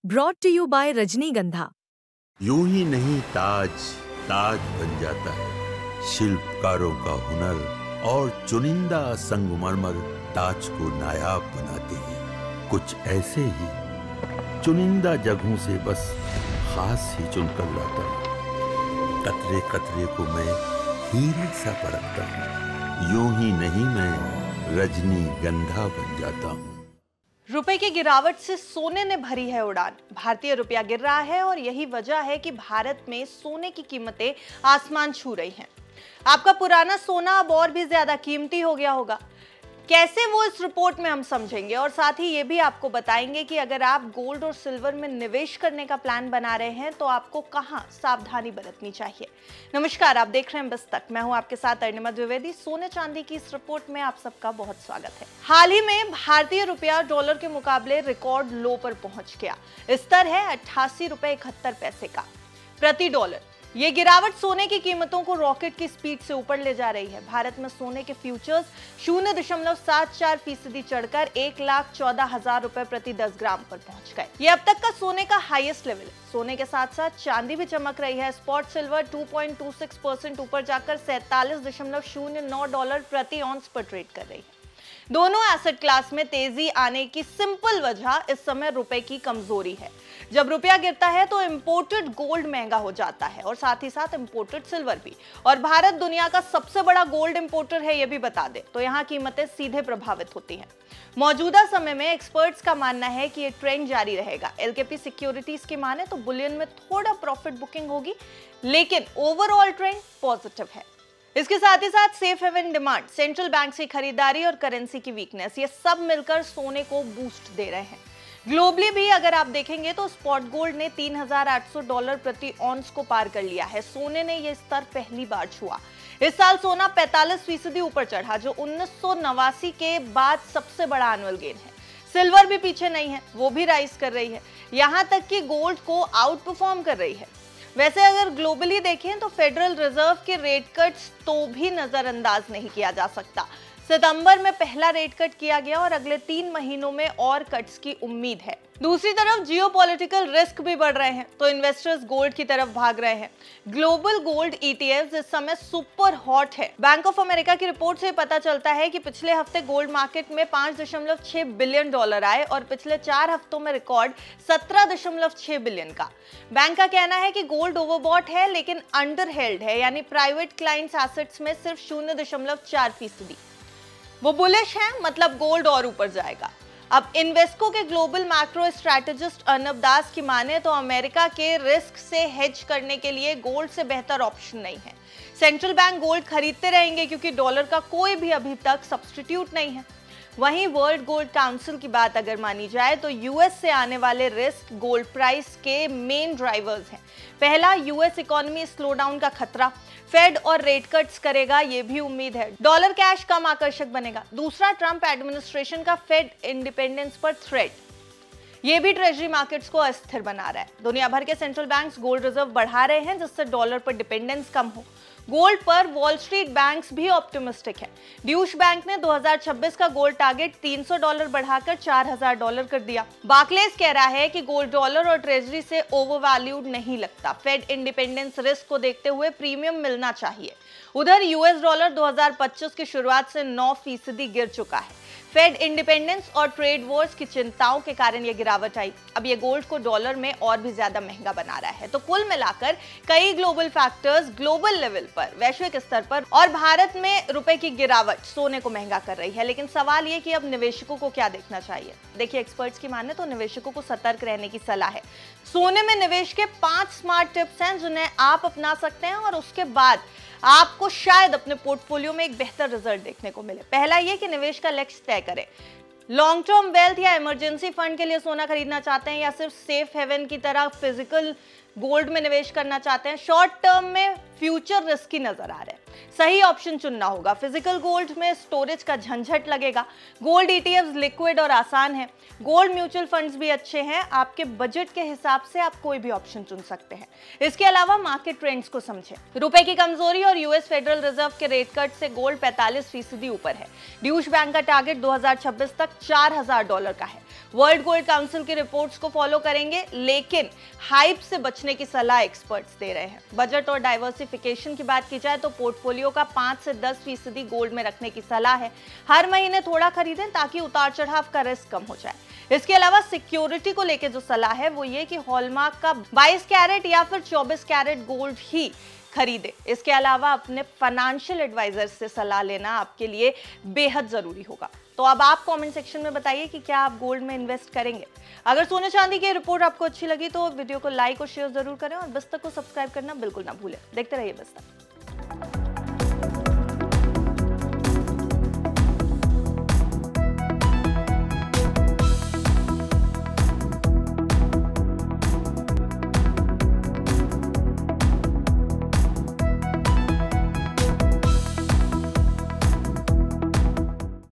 Brought to you bye रजनीगंधा। यूं ही नहीं ताज ताज बन जाता है, शिल्पकारों का हुनर और चुनिंदा संगमरमर ताज को नायाब बनाते हैं। कुछ ऐसे ही चुनिंदा जगहों से बस खास ही चुनकर लाता हूँ। कतरे कतरे को मैं हीरे सा परखता हूँ। यूं ही नहीं मैं रजनीगंधा बन जाता हूँ। रुपए की गिरावट से सोने ने भरी है उड़ान। भारतीय रुपया गिर रहा है और यही वजह है कि भारत में सोने की कीमतें आसमान छू रही हैं। आपका पुराना सोना अब और भी ज्यादा कीमती हो गया होगा। कैसे, वो इस रिपोर्ट में हम समझेंगे और साथ ही ये भी आपको बताएंगे कि अगर आप गोल्ड और सिल्वर में निवेश करने का प्लान बना रहे हैं तो आपको कहां सावधानी बरतनी चाहिए। नमस्कार, आप देख रहे हैं बस तक। मैं हूं आपके साथ अर्णिमा द्विवेदी। सोने चांदी की इस रिपोर्ट में आप सबका बहुत स्वागत है। हाल ही में भारतीय रुपया डॉलर के मुकाबले रिकॉर्ड लो पर पहुंच गया। स्तर है 88.71 का प्रति डॉलर। ये गिरावट सोने की कीमतों को रॉकेट की स्पीड से ऊपर ले जा रही है। भारत में सोने के फ्यूचर्स 0.74% चढ़कर 1,14,000 रुपए प्रति 10 ग्राम पर पहुंच गए। ये अब तक का सोने का हाईएस्ट लेवल है। सोने के साथ साथ चांदी भी चमक रही है। स्पॉट सिल्वर 2.26% ऊपर जाकर $47.09 प्रति ऑन्स पर ट्रेड कर रही है। दोनों एसेट क्लास में तेजी आने की सिंपल वजह इस समय रुपए की कमजोरी है। जब रुपया गिरता है तो इंपोर्टेड गोल्ड महंगा हो जाता है और साथ ही साथ इंपोर्टेड सिल्वर भी। और भारत दुनिया का सबसे बड़ा गोल्ड इंपोर्टर है, ये भी बता दे, तो यहाँ कीमतें सीधे प्रभावित होती हैं। मौजूदा समय में एक्सपर्ट्स का मानना है कि ये ट्रेंड जारी रहेगा। एलकेपी सिक्योरिटीज की माने तो बुलियन में थोड़ा प्रॉफिट बुकिंग होगी, लेकिन ओवरऑल ट्रेंड पॉजिटिव है। इसके साथ ही साथ safe haven demand, central bank की खरीदारी और करेंसी की वीकनेस, ये सब मिलकर सोने को बूस्ट दे रहे हैं। ग्लोबली भी अगर आप देखेंगे तो स्पॉट गोल्ड ने $3,800 प्रति ऑन्स को पार कर लिया है। सोने ने यह स्तर पहली बार छुआ। इस साल सोना 45% ऊपर चढ़ा, जो 1989 के बाद सबसे बड़ा एनुअल गेन है। सिल्वर भी पीछे नहीं है, वो भी राइज कर रही है, यहां तक कि गोल्ड को आउट परफॉर्म कर रही है। वैसे अगर ग्लोबली देखें तो फेडरल रिजर्व के रेट कट्स तो भी नजरअंदाज नहीं किया जा सकता। सितंबर में पहला रेट कट किया गया और अगले 3 महीनों में और कट्स की उम्मीद है। दूसरी तरफ जियोपॉलिटिकल रिस्क भी बढ़ रहे हैं तो इन्वेस्टर्स गोल्ड की तरफ भाग रहे हैं। ग्लोबल गोल्ड ईटीएफ्स इस समय सुपर हॉट है। बैंक ऑफ अमेरिका की रिपोर्ट से पता चलता है कि पिछले हफ्ते गोल्ड मार्केट में $5.6 बिलियन आए और पिछले 4 हफ्तों में रिकॉर्ड $17.6 बिलियन का। बैंक का कहना है कि गोल्ड ओवरबॉट है लेकिन अंडर हेल्ड है, यानी प्राइवेट क्लाइंट्स एसेट्स में सिर्फ 0.4%। वो बुलिश है, मतलब गोल्ड और ऊपर जाएगा। अब इन्वेस्को के ग्लोबल मैक्रो स्ट्रैटेजिस्ट अर्नब दास की माने तो अमेरिका के रिस्क से हेज करने के लिए गोल्ड से बेहतर ऑप्शन नहीं है। सेंट्रल बैंक गोल्ड खरीदते रहेंगे क्योंकि डॉलर का कोई भी अभी तक सब्स्टिट्यूट नहीं है। वहीं वर्ल्ड गोल्ड काउंसिल की बात अगर मानी जाए तो यूएस से आने वाले रिस्क गोल्ड प्राइस के मेन ड्राइवर्स हैं। पहला, यूएस इकोनॉमी स्लोडाउन का खतरा, फेड और रेट कट्स करेगा, ये भी उम्मीद है। डॉलर कैश कम आकर्षक बनेगा। दूसरा, ट्रंप एडमिनिस्ट्रेशन का फेड इंडिपेंडेंस पर थ्रेट, ये भी ट्रेजरी मार्केट्स को अस्थिर बना रहा है। दुनिया भर के सेंट्रल बैंक्स गोल्ड रिजर्व बढ़ा रहे हैं जिससे डॉलर पर डिपेंडेंस कम हो। गोल्ड पर वॉल स्ट्रीट बैंक्स भी ऑप्टिमिस्टिक है। ड्यूश बैंक ने 2026 का गोल्ड टारगेट $300 बढ़ाकर $4,000 कर दिया। बार्कलेज कह रहा है कि गोल्ड डॉलर और ट्रेजरी से ओवरवैल्यूड नहीं लगता। फेड इंडिपेंडेंस रिस्क को देखते हुए प्रीमियम मिलना चाहिए। उधर यूएस डॉलर 2025 की शुरुआत से 9% गिर चुका है। फेड इंडिपेंडेंस और ट्रेड वॉर्स की चिंताओं के कारण यह गिरावट आई। अब ये गोल्ड को डॉलर में और भी ज्यादा महंगा बना रहा है। तो कुल मिलाकर कई ग्लोबल फैक्टर्स ग्लोबल लेवल पर, वैश्विक स्तर पर और भारत में रुपए की गिरावट सोने को महंगा कर रही है। लेकिन सवाल ये कि अब निवेशकों को क्या देखना चाहिए। देखिए, एक्सपर्ट्स की माने तो निवेशकों को सतर्क रहने की सलाह है। सोने में निवेश के 5 स्मार्ट टिप्स हैं जिन्हें आप अपना सकते हैं और उसके बाद आपको शायद अपने पोर्टफोलियो में एक बेहतर रिजल्ट देखने को मिले। पहला ये कि निवेश का लक्ष्य तय करें। लॉन्ग टर्म वेल्थ या इमरजेंसी फंड के लिए सोना खरीदना चाहते हैं या सिर्फ सेफ हेवन की तरह फिजिकल गोल्ड में निवेश करना चाहते हैं। शॉर्ट टर्म में फ्यूचर रिस्की नजर आ रहे हैं, सही ऑप्शन चुनना होगा। फिजिकल गोल्ड में स्टोरेज का झंझट लगेगा। गोल्ड ईटीएफ्स लिक्विड और आसान है। गोल्ड म्यूचुअल फंड्स भी अच्छे हैं। आपके बजट के हिसाब से आप कोई भी ऑप्शन चुन सकते हैं। इसके अलावा मार्केट ट्रेंड्स को समझें। रुपए की कमजोरी और यूएस फेडरल रिजर्व के रेट कट से गोल्ड 45% ऊपर है। ड्यूश बैंक का टारगेट 2026 तक $4,000 का है। वर्ल्ड गोल्ड काउंसिल की रिपोर्ट्स को फॉलो करेंगे, लेकिन हाइप से बचने की सलाह एक्सपर्ट्स दे रहे हैं। बजट और डाइवर्सिफिकेशन की बात की जाए तो पोर्टफोलियो का 5 से 10% गोल्ड में रखने की सलाह है। हर महीने थोड़ा खरीदें ताकि उतार चढ़ाव का रिस्क कम हो जाए। इसके अलावा सिक्योरिटी को लेकर जो सलाह है वो ये कि हॉलमार्क का 22 कैरेट या फिर 24 कैरेट गोल्ड ही खरीदे। इसके अलावा अपने फाइनेंशियल एडवाइजर से सलाह लेना आपके लिए बेहद जरूरी होगा। तो अब आप कमेंट सेक्शन में बताइए कि क्या आप गोल्ड में इन्वेस्ट करेंगे। अगर सोने चांदी की रिपोर्ट आपको अच्छी लगी तो वीडियो को लाइक और शेयर जरूर करें और बस्तक को सब्सक्राइब करना बिल्कुल ना भूलें। देखते रहिए बस्तक।